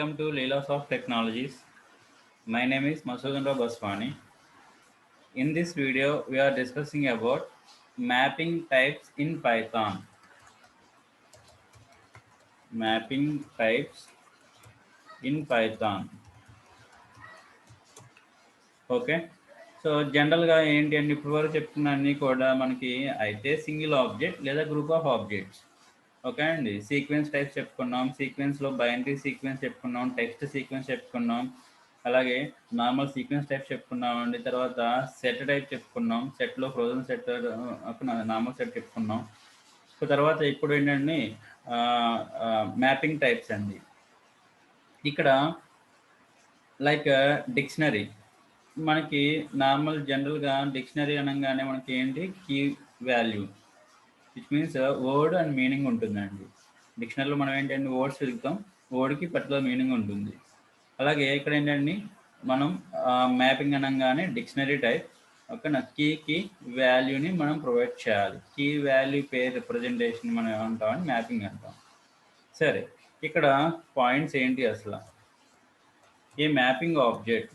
Welcome to Leelas of Technologies. My name is Masudandra Baswani. In this video, we are discussing about mapping types in Python. Mapping types in Python. Okay. So జనరల్‌గా ఏంటి అంటే ఇప్పటి వరకు చెప్పుకున్న అన్నీ కూడా మనకి అయితే సింగిల్ ఆబ్జెక్ట్ లేదా గ్రూప్ ఆఫ్ ఆబ్జెక్ట్స్. ఓకే అండి. సీక్వెన్స్ టైప్స్ చెప్పుకున్నాం. సీక్వెన్స్‌లో బైనరీ సీక్వెన్స్ చెప్పుకున్నాం. టెక్స్ట్ సీక్వెన్స్ చెప్పుకున్నాం. అలాగే నార్మల్ సీక్వెన్స్ టైప్ చెప్పుకున్నామండి. తర్వాత సెట్ టైప్ చెప్పుకున్నాం. సెట్‌లో ఫ్రోజన్ సెట్ నార్మల్ సెట్ చెప్పుకున్నాం. సో తర్వాత ఇప్పుడు ఏంటంటే మ్యాపింగ్ టైప్స్ అండి. ఇక్కడ లైక్ డిక్షనరీ. మనకి నార్మల్ జనరల్‌గా డిక్షనరీ అనంగానే మనకి ఏంటి key value which means word and meaning ఉంటుందండి. డిక్షనరీలో మనం ఏంటంటే వర్డ్స్ వెతుకుతాం. వర్డ్‌కి పర్టికులర్ మీనింగ్ ఉంటుంది. అలాగే ఇక్కడ ఏంటండి మనం మ్యాపింగ్ అనంగానే డిక్షనరీ టైప్ ఓకేనా. కీకి వాల్యూని మనం ప్రొవైడ్ చేయాలి. కీ వాల్యూ పేర్ రిప్రజెంటేషన్ మనం ఏమంటామని మ్యాపింగ్ అంటాం. సరే, ఇక్కడ పాయింట్స్ ఏంటి అసలు? ఏ మ్యాపింగ్ ఆబ్జెక్ట్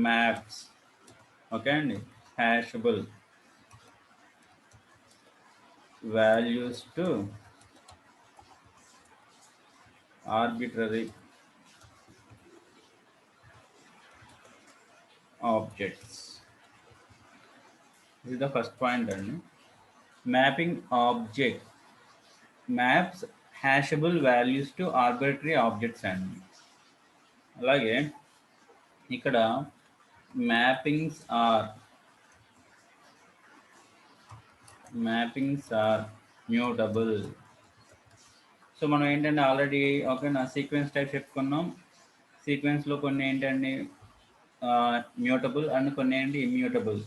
maps okay అండి hashable values to arbitrary objects. This is the first point అండి. mapping object maps hashable values to arbitrary objects అండి. అలాగే ఇక్కడ మ్యాపింగ్స్ ఆర్ మ్యూటబుల్. సో మనం ఏంటంటే ఆల్రెడీ ఓకేనా సీక్వెన్స్ టైప్ చెప్పుకున్నాం. సీక్వెన్స్లో కొన్ని ఏంటంటే మ్యూటబుల్ అండ్ కొన్ని ఏంటి ఇమ్యూటబుల్.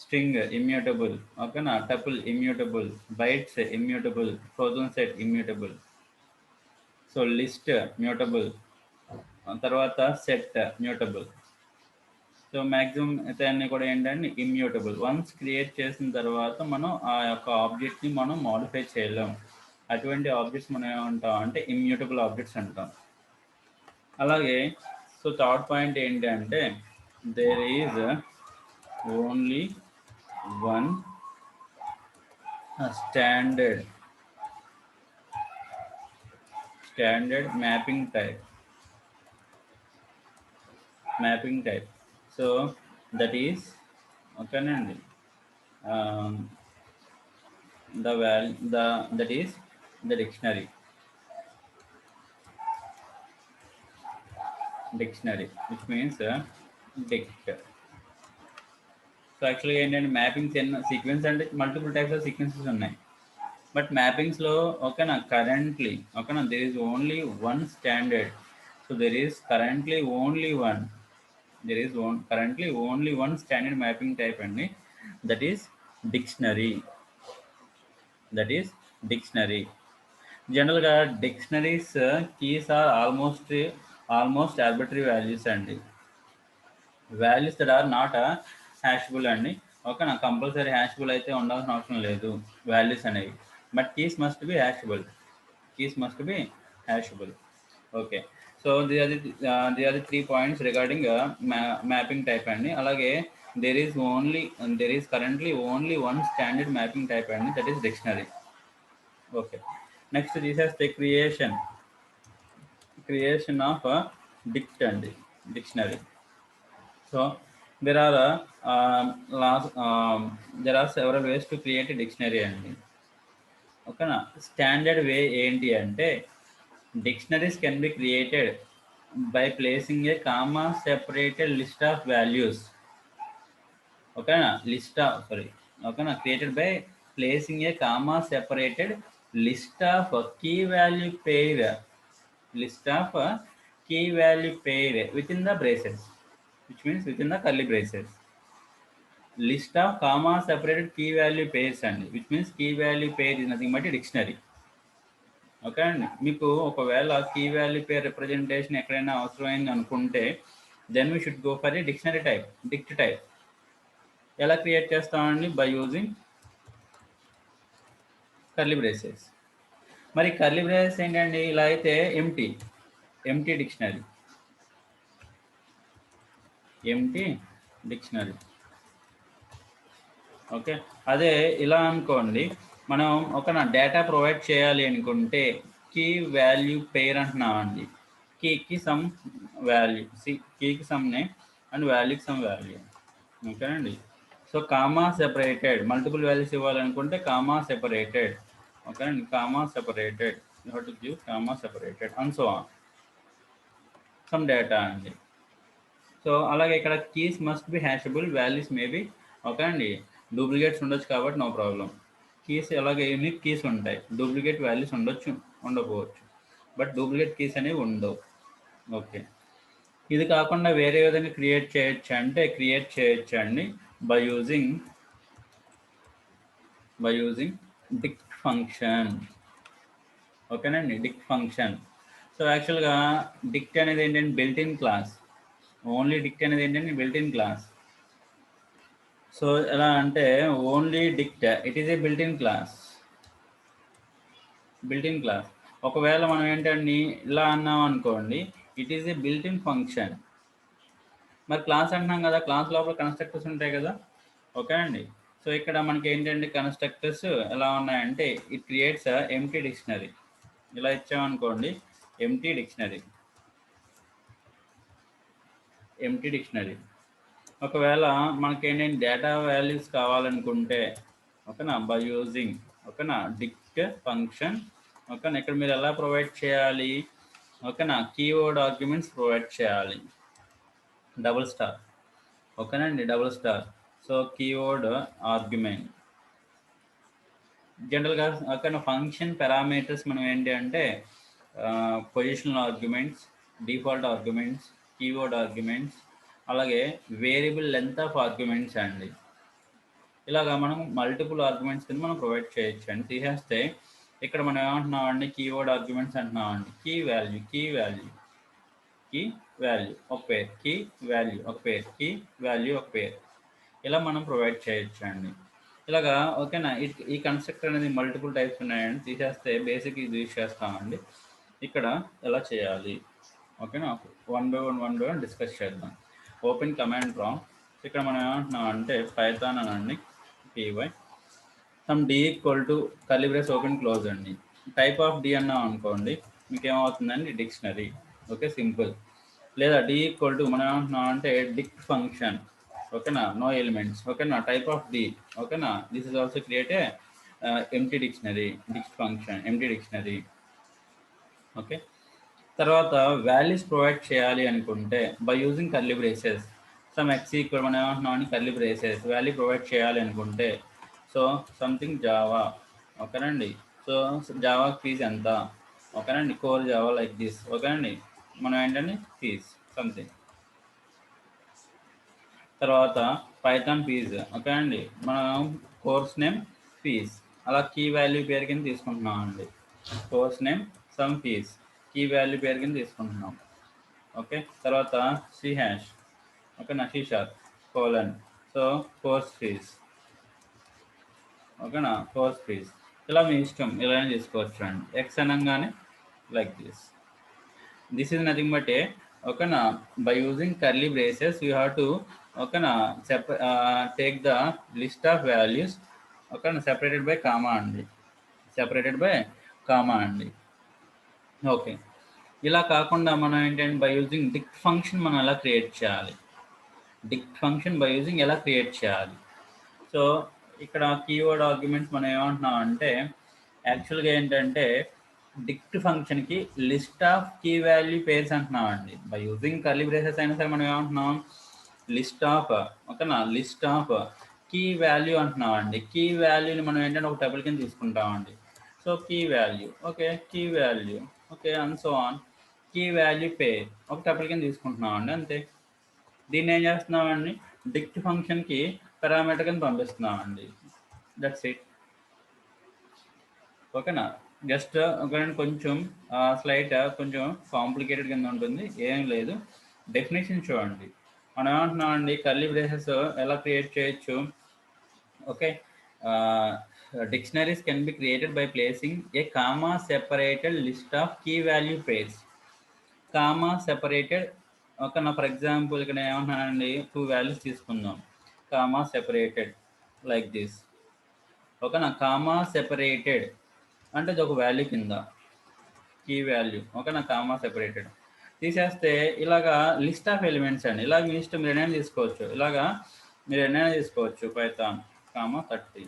స్ట్రింగ్ ఇమ్యూటబుల్ ఓకేనా, tuple immutable, bytes immutable, frozen set immutable. So list mutable, తర్వాత సెట్ మ్యూటబుల్. సో మ్యాక్సిమం అయితే అన్నీ కూడా ఏంటంటే ఇమ్యూటబుల్. వన్స్ క్రియేట్ చేసిన తర్వాత మనం ఆ యొక్క ఆబ్జెక్ట్ని మనం మాడిఫై చేయలేం. అటువంటి ఆబ్జెక్ట్స్ మనం ఏమంటాం అంటే ఇమ్యూటబుల్ ఆబ్జెక్ట్స్ అంటాం. అలాగే సో థర్డ్ పాయింట్ ఏంటి అంటే there is only one standard mapping type. So that is ఓకేనండి that is the dictionary which means dict. So యాక్చువల్గా ఏంటంటే మ్యాపింగ్స్ సీక్వెన్స్ అంటే మల్టిపుల్ టైప్స్ ఆఫ్ సీక్వెన్సెస్ ఉన్నాయి. బట్ మ్యాపింగ్స్లో ఓకేనా కరెంట్లీ ఓకేనా there is only one standard. So there is currently only one standard mapping type అండి. That is dictionary. జనరల్గా dictionaries keys are almost arbitrary values అండి. Values that are not hashable అండి. ఓకేనా, compulsory హ్యాషబుల్ అయితే ఉండాల్సిన అవసరం లేదు వాల్యూస్ అనేవి. But keys must be hashable. Okay, so the are the 3 points regarding mapping type అండి. అలాగే there is currently only one standard mapping type అండి, that is dictionary. Okay, next this is the creation of a dictionary. So there are several ways to create a dictionary అండి. ఓకేనా, standard వే ఏంటి అంటే dictionaries can be created by placing a comma separated list of values. Created by placing a comma separated list of key value pair within the braces, which means within the curly braces. List of comma separated key value pairs అండి, which means key value pair is nothing but a dictionary. Okay అండి, మీకు ఒకవేళ key value పేర్ representation ఎక్కడైనా అవసరమైంది అనుకుంటే then we should go for a dictionary type, dict type. ఎలా create చేస్తామండి? By using curly braces. మరి కర్లీ బ్రేసెస్ ఏంటండి? ఇలా అయితే ఎంటీ డిక్షనరీ, ఓకే. అదే ఇలా అనుకోండి, మనం ఒక డేటా ప్రొవైడ్ చేయాలి అనుకుంటే కీ వాల్యూ పేర్ అంటున్నామండి. కీకి సమ్ వాల్యూ, కీకి సమ్ నేమ్ అండ్ వాల్యూకి సమ్ వాల్యూ, ఓకేనండి. So comma separated, multiple values ఇవ్వాలనుకుంటే కామా సెపరేటెడ్, ఓకేనండి. Comma separated, you have to give comma separated and so on some data అండి. సో అలాగే ఇక్కడ keys must be hashable, values maybe, okay అండి. Duplicates ఉండొచ్చు కాబట్టి no problem. Keys అలాగే unique keys ఉంటాయి, డూప్లికేట్ వాల్యూస్ ఉండొచ్చు, ఉండకపోవచ్చు, బట్ డూప్లికేట్ కీస్ అనేవి ఉండవు. ఓకే. ఇది కాకుండా వేరే విధంగా క్రియేట్ చేయొచ్చు అండి బై యూజింగ్ డిక్ట్ ఫంక్షన్, ఓకేనండి. డిక్ట్ ఫంక్షన్. సో యాక్చువల్గా డిక్ట్ అనేది ఏంటంటే బిల్ట్ ఇన్ క్లాస్, ఓన్లీ డిక్ట్ అనేది ఏంటంటే బిల్ట్ ఇన్ క్లాస్. సో ఎలా అంటే only డిక్ట్, it is a built in class. ఒకవేళ మనం ఏంటండి ఇలా అన్నాం అనుకోండి, it is a built in function. మరి క్లాస్ అంటున్నాం కదా, క్లాస్ లోపల కన్స్ట్రక్టర్స్ ఉంటాయి కదా, ఓకే అండి. సో ఇక్కడ మనకి ఏంటంటే కన్స్ట్రక్టర్స్ ఎలా ఉన్నాయంటే ఇట్ క్రియేట్స్ ఎంటీ డిక్షనరీ. ఇలా ఇచ్చామనుకోండి ఎంటీ డిక్షనరీ. ఒకవేళ మనకి ఏంటంటే డేటా వాల్యూస్ కావాలనుకుంటే, ఓకేనా, బై యూజింగ్, ఓకేనా, డిక్ట్ ఫంక్షన్, ఓకేనా. ఇక్కడ మీరు ఎలా ప్రొవైడ్ చేయాలి, ఓకేనా, కీవర్డ్ ఆర్గ్యుమెంట్స్ ప్రొవైడ్ చేయాలి, డబుల్ స్టార్, ఓకేనండి, double star. So keyword argument జనరల్గా ఓకేనా. ఫంక్షన్ పారామీటర్స్ మనం ఏంటి అంటే positional arguments, default arguments, keyword arguments, అలాగే వేరియబుల్ లెంత్ ఆఫ్ ఆర్గ్యుమెంట్స్ అండి. ఇలాగా మనం మల్టిపుల్ ఆర్గ్యుమెంట్స్ కింద మనం ప్రొవైడ్ చేయొచ్చు అండి. తీసేస్తే ఇక్కడ మనం ఏమంటున్నామండి, కీవర్డ్ ఆర్గ్యుమెంట్స్ అంటున్నామండి. కీ వాల్యూ ఒక పేర్, కీ వాల్యూ ఒక పేర్, కీ వాల్యూ ఒక పేర్, ఇలా మనం ప్రొవైడ్ చేయొచ్చు అండి. ఇలాగా ఓకేనా. ఈ కన్స్ట్రక్టర్ అనేది మల్టిపుల్ టైప్స్ ఉన్నాయండి. తీసేస్తే బేసిక్ ఇది యూజ్ చేస్తామండి. ఇక్కడ ఎలా చేయాలి, ఓకేనా, వన్ బై వన్ డిస్కస్ చేద్దాం. Open command prompt. ఇక్కడ మనం ఏమంటున్నాం అంటే పైథాన్ అనండి, py some d equal to curly brace open close అండి. టైప్ ఆఫ్ d అన్నాం అనుకోండి, మీకు ఏమవుతుందండి డిక్షనరీ, ఓకే, సింపుల్. లేదా d ఈక్వల్ టు మనం ఏమంటున్నాం అంటే డిక్ట్ ఫంక్షన్, ఓకేనా, నో ఎలిమెంట్స్, ఓకేనా, టైప్ ఆఫ్ d, ఓకేనా. This is also create a empty dictionary, డిక్ట్ function empty dictionary, okay. తర్వాత వాల్యూస్ ప్రొవైడ్ చేయాలి అనుకుంటే by using curly braces, some x equal మనం ఏమంటున్నాం అని కర్లీ బ్రేసెస్ వాల్యూ ప్రొవైడ్ చేయాలి అనుకుంటే, సో సంథింగ్ జావా, ఓకేనండి. సో జావా ఫీజ్ ఎంత, ఓకేనండి, కోర్ జావా లైక్ దిస్, ఓకేనండి. మనం ఏంటంటే ఫీజ్ సంథింగ్. తర్వాత పైథాన్ ఫీజ్, ఓకే అండి, మనం కోర్స్ నేమ్ ఫీజ్, అలా కీ వాల్యూ పేరు కింద తీసుకుంటున్నాం అండి. Course name some fees, key value పేరు కింద తీసుకుంటున్నాం, ఓకే. తర్వాత సి హ్యాష్, ఓకేనా, C sharp colon, so course fees, ఓకేనా, కోర్స్ ఫీజ్. ఇలా మీ ఇష్టం, ఇలా తీసుకోవచ్చు అండి. ఎక్స్ అనగానే like this is nothing but a, ఓకేనా, by using curly braces you have to, ఓకేనా, take the list of values, ఓకేనా, సెపరేటెడ్ బై కామా అండి, ఓకే. ఇలా కాకుండా మనం ఏంటంటే బై యూజింగ్ డిక్ట్ ఫంక్షన్ మనం ఎలా క్రియేట్ చేయాలి, సో ఇక్కడ కీవర్డ్ ఆర్గ్యుమెంట్స్ మనం ఏమంటున్నాం అంటే యాక్చువల్గా ఏంటంటే డిక్ట్ ఫంక్షన్కి list of key value pairs అంటున్నాం అండి. బై యూజింగ్ కర్లీ బ్రేసెస్ అయినా సరే మనం ఏమంటున్నాం లిస్ట్ ఆఫ్, ఓకేనా, లిస్ట్ ఆఫ్ కీ వాల్యూ అంటున్నాం అండి. కీ వాల్యూని మనం ఏంటంటే ఒక టేబుల్ కింద తీసుకుంటామండి. So key value, okay, key value, okay, and so on, key value pair ఒక టేబుల్ కింద తీసుకుంటున్నాం అండి, అంతే. దీన్ని ఏం చేస్తున్నామండి, డిక్ట్ ఫంక్షన్కి పారామీటర్ కింద పంపిస్తున్నామండి, దట్స్ ఇట్, ఓకేనా. జస్ట్ కొంచెం స్లైట్ కొంచెం కాంప్లికేటెడ్ కింద ఉంటుంది, ఏం లేదు. డెఫినేషన్ చూడండి. మనం ఏమంటున్నామండి కర్లీ బ్రేసెస్ ఎలా క్రియేట్ చేయొచ్చు, okay. dictionaries can be created by placing a comma separated list of key value pairs. Comma separated ఒక నా ఫర్ ఎగ్జాంపుల్ ఇక్కడ ఏమంటున్నానండి 2 వాల్యూస్ తీసుకుందాం కామా సెపరేటెడ్ లైక్ దిస్ ఓకేనా కామా సెపరేటెడ్ అంటే ఇది ఒక వాల్యూ కింద కీ వాల్యూ ఓకేనా కామా సెపరేటెడ్ తీసేస్తే ఇలాగా లిస్ట్ ఆఫ్ ఎలిమెంట్స్ అండి ఇలా మీ ఇష్టం మీరు ఎన్నైనా తీసుకోవచ్చు ఇలాగా మీరు ఎన్నైనా తీసుకోవచ్చు పైథాన్ కామా 30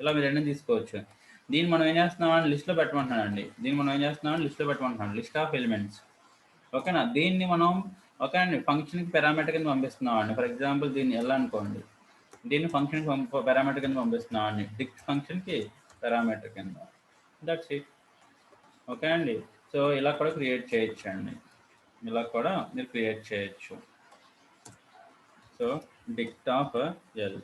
ఇలా మీరు ఎన్నైనా తీసుకోవచ్చు దీన్ని మనం ఏం చేస్తున్నామని లిస్ట్లో పెట్టమంటున్నానండి దీన్ని మనం ఏం చేస్తున్నామని లిస్ట్లో పెట్టమంటున్నాం లిస్ట్ ఆఫ్ ఎలిమెంట్స్ ఓకేనా దీన్ని మనం ఓకే అండి ఫంక్షన్కి పారామీటర్ కింద పంపిస్తున్నాం అండి ఫర్ ఎగ్జాంపుల్ దీన్ని ఎలా అనుకోండి దీన్ని ఫంక్షన్కి పారామీటర్ కింద పంపిస్తున్నాం అండి డిక్ ఫంక్షన్కి పారామీటర్ కింద దట్స్ ఇట్ ఓకే అండి సో ఇలా కూడా క్రియేట్ చేయొచ్చు అండి ఇలా కూడా మీరు క్రియేట్ చేయొచ్చు so dict of L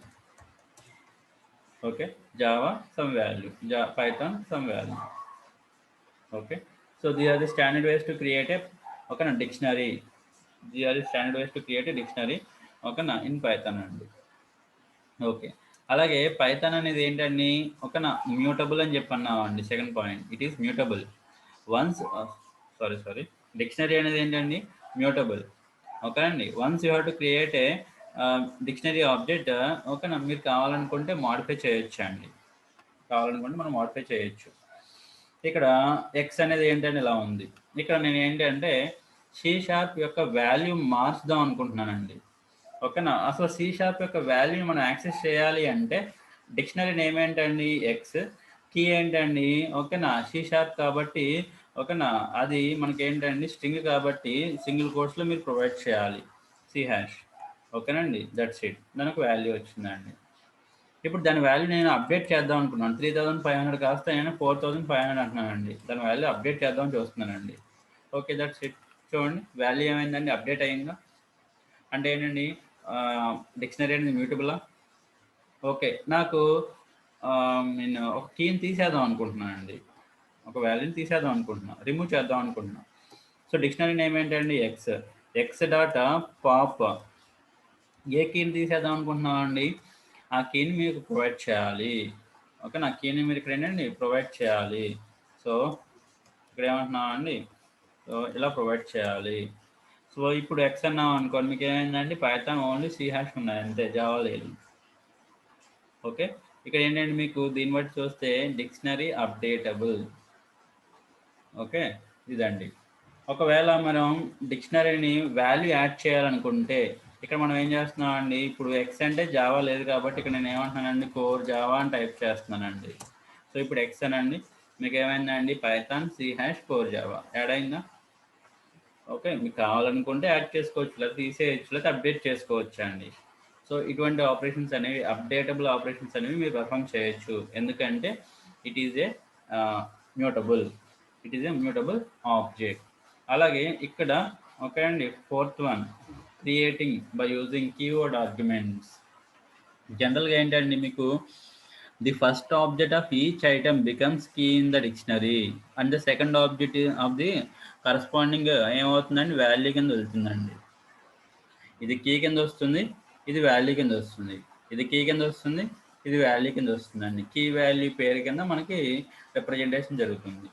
okay Java some value Python some value okay so these are the standard ways to create a ఓకేనా dictionary the standard ways to create dictionary ఓకేనా ఇన్ పైథాన్ అండి okay అలాగే Python అనేది ఏంటండి ఓకేనా mutable అని చెప్పి అన్నామండి second point it is mutable once sorry dictionary అనేది ఏంటండి మ్యూటబుల్ ఓకే అండి once you have to create a dictionary object ఓకేనా మీరు కావాలనుకుంటే మాడిఫై చేయొచ్చు అండి కావాలనుకుంటే మనం మాడిఫై చేయొచ్చు ఇక్కడ ఎక్స్ అనేది ఏంటంటే ఇలా ఉంది ఇక్కడ నేను ఏంటంటే సి షార్ప్ యొక్క వాల్యూ మార్చుదాం అనుకుంటున్నానండి ఓకేనా అసలు సి షార్ప్ యొక్క వాల్యూని మనం యాక్సెస్ చేయాలి అంటే డిక్షనరీ నేమ్ ఏంటండి ఎక్స్ కీ ఏంటండి ఓకేనా సి షార్ప్ కాబట్టి ఓకేనా అది మనకి ఏంటండి స్ట్రింగ్ కాబట్టి సింగిల్ కోట్స్లో మీరు ప్రొవైడ్ చేయాలి సి హ్యాష్ ఓకేనండి దట్స్ ఇట్ దానికి వాల్యూ వచ్చిందండి ఇప్పుడు దాని వాల్యూ నేను అప్డేట్ చేద్దాం అనుకున్నాను 3500 కాస్త నేను 4500 అంటున్నానండి దాని వాల్యూ అప్డేట్ చేద్దామని చూస్తున్నానండి ఓకే దట్స్ ఇట్ చూడండి వాల్యూ ఏమైందండి అప్డేట్ అయిందా అంటే ఏంటండి డిక్షనరీ అనేది మ్యూటబులా ఓకే నాకు నేను ఒక కీని తీసేద్దాం అనుకుంటున్నానండి ఒక వాల్యూని తీసేద్దాం అనుకుంటున్నాను రిమూవ్ చేద్దాం అనుకుంటున్నాను సో డిక్షనరీ నేమ్ ఏంటండి ఎక్స్ డాట్ పాప్ ఏ కీని తీసేద్దాం అనుకుంటున్నాం అండి ఆ కీని మీకు ప్రొవైడ్ చేయాలి ఓకే నా కీని మీరు ఇక్కడ ఏంటండి ప్రొవైడ్ చేయాలి సో ఇక్కడ ఏమంటున్నాం అండి సో ఇలా ప్రొవైడ్ చేయాలి సో ఇప్పుడు ఎక్స్ అన్నాం అనుకోండి మీకు ఏమైందండి పైథాన్ ఓన్లీ సి హ్యాష్ ఉన్నాయి అంతే జావా లేదు ఓకే ఇక్కడ ఏంటంటే మీకు దీన్ని బట్టి చూస్తే డిక్షనరీ అప్డేటబుల్ ఓకే ఇదండి ఒకవేళ మనం డిక్షనరీని వాల్యూ యాడ్ చేయాలనుకుంటే ఇక్కడ మనం ఏం చేస్తున్నాం అండి ఇప్పుడు ఎక్స్ అంటే జావా లేదు కాబట్టి ఇక్కడ నేను ఏమంటున్నానండి కోర్ జావా అని టైప్ చేస్తున్నానండి సో ఇప్పుడు ఎక్స్ అనండి మీకు ఏమైందండి Python C hash core Java add అయిందా ఓకే మీకు కావాలనుకుంటే యాడ్ చేసుకోవచ్చు లేదా తీసేయచ్చు లేదా అప్డేట్ చేసుకోవచ్చు అండి సో ఇటువంటి ఆపరేషన్స్ అనేవి అప్డేటబుల్ ఆపరేషన్స్ అనేవి మీరు పర్ఫామ్ చేయొచ్చు ఎందుకంటే it is a mutable object అలాగే ఇక్కడ ఓకే అండి fourth one creating by using keyword arguments జనరల్గా ఏంటండి మీకు the first object of each item becomes key in the dictionary and the second object of the corresponding ఏమవుతుందండి value కింద వెళ్తుందండి ఇది కీ కింద వస్తుంది ఇది వాల్యూ కింద వస్తుంది ఇది కీ కింద వస్తుంది ఇది వాల్యూ కింద వస్తుందండి కీ వాల్యూ పేరు కింద మనకి రిప్రజెంటేషన్ జరుగుతుంది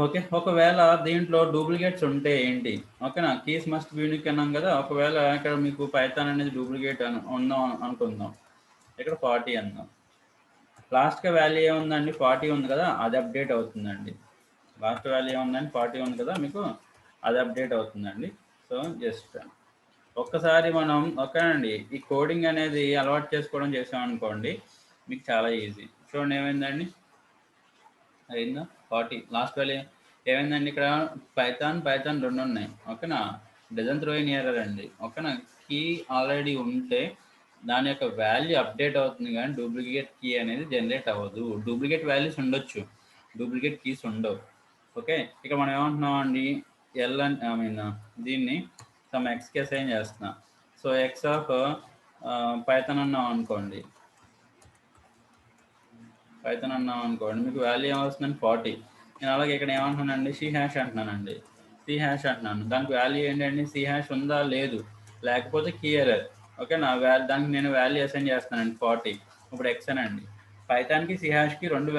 ఓకే ఒకవేళ దీంట్లో డూప్లికేట్స్ ఉంటే ఏంటి ఓకేనా కీస్ మస్ట్ బి యూనిక్ అన్నాం కదా ఒకవేళ ఇక్కడ మీకు పైథాన్ అనేది డూప్లికేట్ ఉందాం అనుకుందాం ఇక్కడ 40 అందాం లాస్ట్గా వాల్యూ ఏముందండి 40 ఉంది కదా అది అప్డేట్ అవుతుందండి లాస్ట్ వాల్యూ ఏముందండి 40 ఉంది కదా మీకు అది అప్డేట్ అవుతుందండి సో జస్ట్ ఒక్కసారి మనం ఓకేనండి ఈ కోడింగ్ అనేది అలవాటు చేసుకోవడం చేసామనుకోండి మీకు చాలా ఈజీ చూడండి ఏమైందండి అయిందా 40 లాస్ట్ వాల్యూ ఏమైందండి ఇక్కడ పైథాన్ రెండు ఉన్నాయి ఓకేనా డజన్ త్రో ఇన్ ఎర్రర్ అండి ఓకేనా కీ ఆల్రెడీ ఉంటే దాని యొక్క వాల్యూ అప్డేట్ అవుతుంది కానీ డూప్లికేట్ కీ అనేది జనరేట్ అవ్వదు డూప్లికేట్ వాల్యూస్ ఉండొచ్చు డూప్లికేట్ కీస్ ఉండవు ఓకే ఇక మనం ఏమంటున్నాం అండి ఎల్ అని ఐ మీన్ దీన్ని సమ్ ఎక్స్కి అసైన్ చేస్తున్నా సో ఎక్స్ ఆఫ్ పైథాన్ అన్నాం అనుకోండి మీకు వాల్యూ ఏమొస్తుందండి 40 నేను అలాగే ఇక్కడ ఏమంటున్నానండి సి హ్యాష్ అంటున్నాను దానికి వాల్యూ ఏంటండి సి హ్యాష్ ఉందా లేదు లేకపోతే కీ ఎర్రర్ ఓకే నా దానికి నేను వాల్యూ అసైన్ చేస్తానండి 40 ఇప్పుడు ఎక్స్ అనండి పైథాన్కి సిహాష్కి రెండు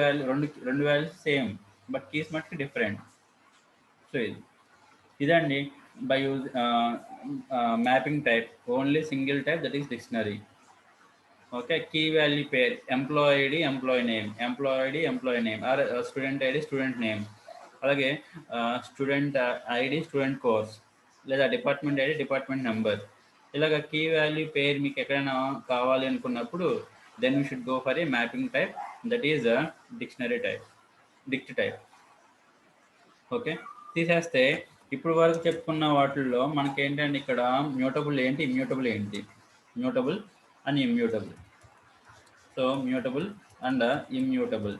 వాల్యూస్ సేమ్, బట్ కీస్ మటుకు డిఫరెంట్. సో ఇదండి by use mapping type, only single type, that is dictionary. Okay, key value pair, employee ID employee name, or student ID student name, అలాగే student ID student course, లేదా department ID department number. ఇలాగ key value pair మీకు ఎక్కడైనా కావాలి అనుకున్నప్పుడు then you should go for a mapping type, that is dictionary type, dict type. Okay, తీసేస్తే ఇప్పుడు వరకు చెప్పుకున్న వాటిల్లో మనకి ఏంటంటే ఇక్కడ మ్యూటబుల్ ఏంటి, ఇమ్యూటబుల్ ఏంటి, mutable and immutable. So mutable and immutable.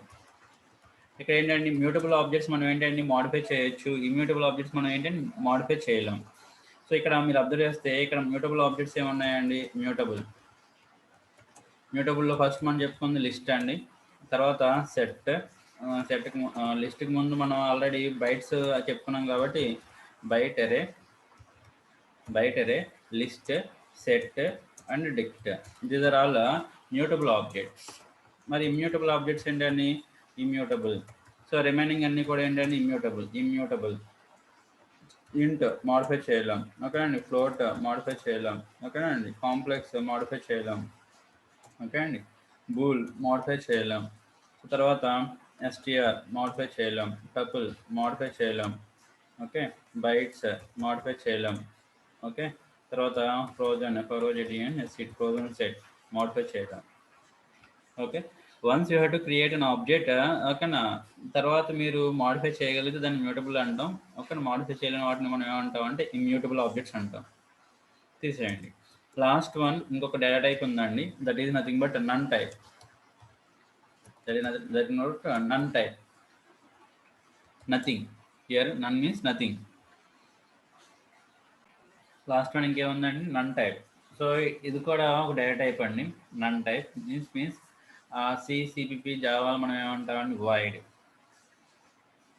ఇక్కడ ఏంటంటే మ్యూటబుల్ ఆబ్జెక్ట్స్ మనం ఏంటంటే మాడిఫై చేయొచ్చు, ఇమ్యూటబుల్ ఆబ్జెక్ట్స్ మనం ఏంటంటే మాడిఫై చేయలేం. సో ఇక్కడ మీరు అబ్జర్వ్ చేస్తే ఇక్కడ మ్యూటబుల్ ఆబ్జెక్ట్స్ ఏమున్నాయండి, మ్యూటబుల్లో ఫస్ట్ మనం చెప్పుకుంది లిస్ట్ అండి, తర్వాత సెట్. లిస్ట్కి ముందు మనం ఆల్రెడీ బైట్స్ చెప్పుకున్నాం కాబట్టి byte array, list, set and dict, these are all mutable objects. మరి ఇమ్యూటబుల్ ఆబ్జెక్ట్స్ ఏంటండి, ఇమ్యూటబుల్. సో రిమైనింగ్ అన్నీ కూడా ఏంటంటే ఇమ్యూటబుల్. ఇంట్ మాడిఫై చేయలేం, ఓకే అండి. ఫ్లోట్ మాడిఫై చేయలేం, ఓకే అండి. కాంప్లెక్స్ మాడిఫై చేయలేం, ఓకే అండి. బూల్ మాడిఫై చేయలేం. తర్వాత str మాడిఫై చేయలేం, టపుల్ మాడిఫై చేయలేం, ఓకే. బైట్స్ మాడిఫై చేయలేం, ఓకే. తర్వాత ఫ్రోజన్ సెట్ మాడిఫై చేయలేం, okay. Once you have to create an object, ఓకేనా, తర్వాత మీరు మాడిఫై చేయగలిగితే దాన్ని మ్యూటబుల్ అంటాం, ఓకే. మాడిఫై చేయలేని వాటిని మనం ఏమంటాం అంటే ఇమ్యూటబుల్ ఆబ్జెక్ట్స్ అంటాం. తీసేయండి. లాస్ట్ వన్ ఇంకొక డేటా టైప్ ఉందండి, that is nothing but none type. None type, nothing. Here none means nothing. Last one ఇంకేముందండి, నన్ టైప్. సో ఇది కూడా ఒక డేటా టైప్ అండి, నన్ టైప్ మీన్స్ సిపిపి జావా మనం ఏమంటామండి వాయిడ్.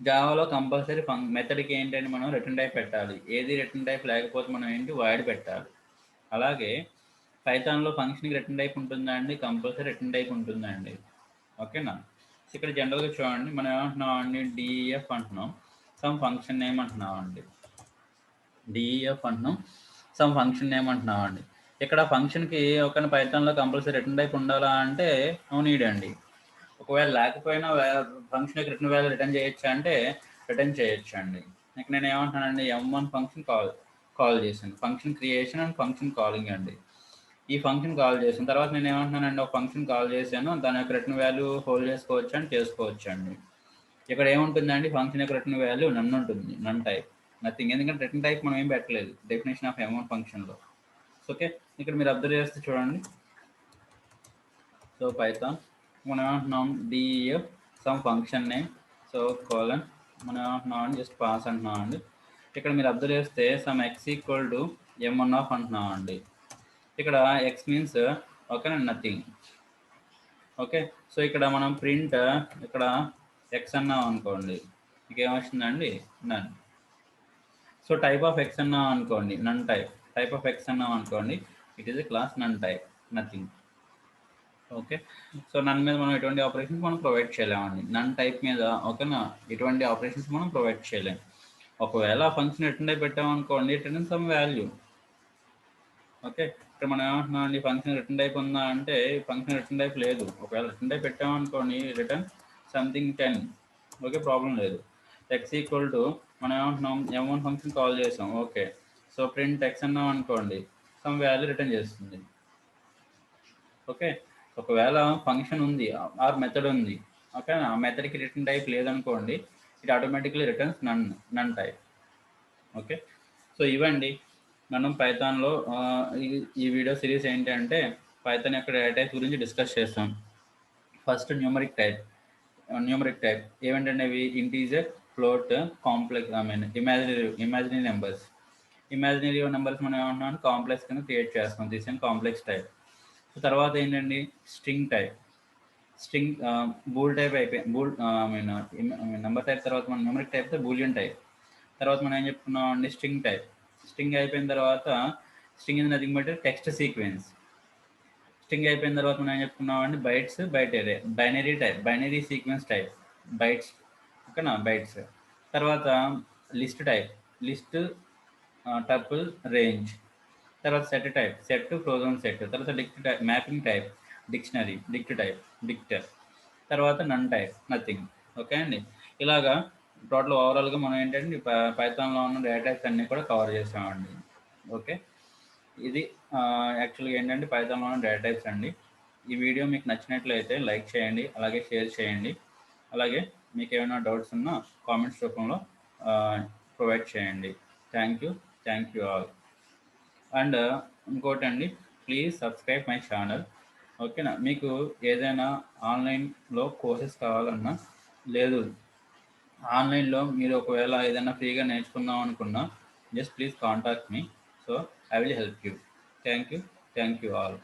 జావాలో కంపల్సరీ మెథడ్కి ఏంటంటే మనం రిటర్న్ టైప్ పెట్టాలి, ఏది రిటర్న్ టైప్ లేకపోతే మనం ఏంటి వాయిడ్ పెట్టాలి. అలాగే పైథాన్లో ఫంక్షన్కి రిటర్న్ టైప్ ఉంటుందా అండి, కంపల్సరీ రిటర్న్ టైప్ ఉంటుందండి, ఓకేనా. ఇక్కడ జనరల్గా చూడండి మనం ఏమంటున్నాం అండి, డిఈఎఫ్ అంటున్నాం, సమ్ ఫంక్షన్ నేమ్ అంటున్నాం అండి, డిఈఎఫ్ అంటున్నాం, సమ్ ఫంక్షన్ నేమ్ అంటున్నాం అండి. ఇక్కడ ఫంక్షన్కి ఒక పైథాన్లో కంపల్సరీ రిటర్న్ టైప్ ఉండాలా అంటే నో నీడ్ అండి. ఒకవేళ లేకపోయినా ఫంక్షన్కి రిటర్న్ వాల్యూ రిటర్న్ చేయొచ్చా అంటే రిటర్న్ చేయొచ్చు అండి. ఇక్కడ నేను ఏమంటున్నానండి, M1 ఫంక్షన్ కాల్ చేశాను, function creation and function calling అండి. ఈ ఫంక్షన్ కాల్ చేసిన తర్వాత నేను ఏమంటున్నానండి, ఒక ఫంక్షన్ కాల్ చేశాను, దాని యొక్క రిటర్న్ వాల్యూ హోల్డ్ చేసుకోవచ్చు అని చేసుకోవచ్చు అండి. ఇక్కడ ఏముంటుందండి, ఫంక్షన్ యొక్క రిటర్న్ వాల్యూ నన్ ఉంటుంది, నన్ టైప్, నథింగ్. ఎందుకంటే రిటర్న్ టైప్ మనం ఏం పెట్టలేదు డెఫినేషన్ ఆఫ్ M1 ఫంక్షన్లో. ఓకే, ఇక్కడ మీరు అబ్జర్వ్ చేస్తే చూడండి. సో పైథాన్ మనం ఏమంటున్నాం, DEF some function name, so colon మనం ఏమంటున్నాం అండి, జస్ట్ పాస్ అంటున్నాం అండి. ఇక్కడ మీరు అబ్జర్వ్ చేస్తే some x equal to M1 of అంటున్నాం అండి. ఇక్కడ x means okay nothing, okay. So ఇక్కడ మనం ప్రింట్ ఇక్కడ x అన్నాం అనుకోండి, మీకు ఏమొస్తుందండి, none. So type of x అన్నాం అనుకోండి, నన్ టైప్ ఆఫ్ x అన్నాం అనుకోండి, it is a class none type, nothing, okay. So none మీద మనం ఎటువంటి ఆపరేషన్స్ మనం ప్రొవైడ్ చేయలేమండి, నన్ టైప్ మీద, ఓకేనా, ఎటువంటి ఆపరేషన్స్ మనం ప్రొవైడ్ చేయలేము. ఒకవేళ ఫంక్షన్ రిటర్న్ టైప్ పెట్టామనుకోండి, రిటర్న్ సమ్ వాల్యూ, ఓకే. ఇక్కడ మనం ఏమంటున్నాం అండి, ఫంక్షన్ రిటర్న్ టైప్ ఉందా అంటే ఫంక్షన్ రిటర్న్ టైప్ లేదు. ఒకవేళ రిటర్న్ టైప్ పెట్టామనుకోండి, రిటర్న్ సంథింగ్ 10, ఓకే, ప్రాబ్లం లేదు. x ఈక్వల్ టు మనం ఏమంటున్నాం, M1 ఫంక్షన్ కాల్ చేసాం, ఓకే. సో ప్రింట్ x అన్నాం అనుకోండి, సమ్ వాల్యూ రిటర్న్ చేస్తుంది, ఓకే. ఒకవేళ ఫంక్షన్ ఉంది ఆర్ మెథడ్ ఉంది, ఓకే, ఆ మెథడ్కి రిటర్న్ టైప్ లేదనుకోండి, it automatically returns none type, okay. So ఇవండి మనం పైథాన్లో ఈ వీడియో సిరీస్ ఏంటి అంటే పైథాన్ యొక్క డేటా టైప్స్ గురించి డిస్కస్ చేస్తాం. ఫస్ట్ న్యూమరిక్ టైప్ ఏమంటే అవి integer, float, complex, I mean imaginary numbers మనం ఏమన్నా కాంప్లెక్స్ కింద క్రియేట్ చేస్తాం, this and complex type. So తర్వాత ఏంటండి string type, bool type bool number type. తర్వాత మనం న్యూమరిక్ టైప్ బూలియన్ టైప్. తర్వాత మనం ఏం చెప్పుకున్నాం అండి, స్ట్రింగ్ అయిపోయిన తర్వాత string is nothing but text sequence. String అయిపోయిన తర్వాత మనం ఏం చెప్పుకున్నామండి, bytes, byte array, binary type, binary sequence type, bytes, ఓకేనా, బైట్స్. తర్వాత list type, list, tuple, range. తర్వాత set type, set, frozen set. తర్వాత dict type, mapping type, dictionary, dict type, dictor. తర్వాత నన్ టైప్, నథింగ్. ఓకే అండి. ఇలాగా total ఓవరాల్గా మనం ఏంటంటే పైథాన్లో ఉన్న డేటా టైప్స్ అన్నీ కూడా కవర్ చేసామండి. ఓకే, ఇది యాక్చువల్గా ఏంటంటే పైథాన్లో ఉన్న డేటా టైప్స్ అండి. ఈ వీడియో మీకు నచ్చినట్లయితే లైక్ చేయండి, అలాగే షేర్ చేయండి. అలాగే మీకు ఏమైనా డౌట్స్ ఉన్నా కామెంట్స్ రూపంలో ప్రొవైడ్ చేయండి. Thank you all. అండ్ ఇంకోటండి, ప్లీజ్ సబ్స్క్రైబ్ మై ఛానల్. ఓకేనా. మీకు ఏదైనా ఆన్లైన్లో కోర్సెస్ కావాలన్నా, లేదు ఆన్లైన్లో మీరు ఒకవేళ ఏదైనా ఫ్రీగా నేర్చుకుందాం అనుకున్నా, just please contact me. So I will help you. Thank you all.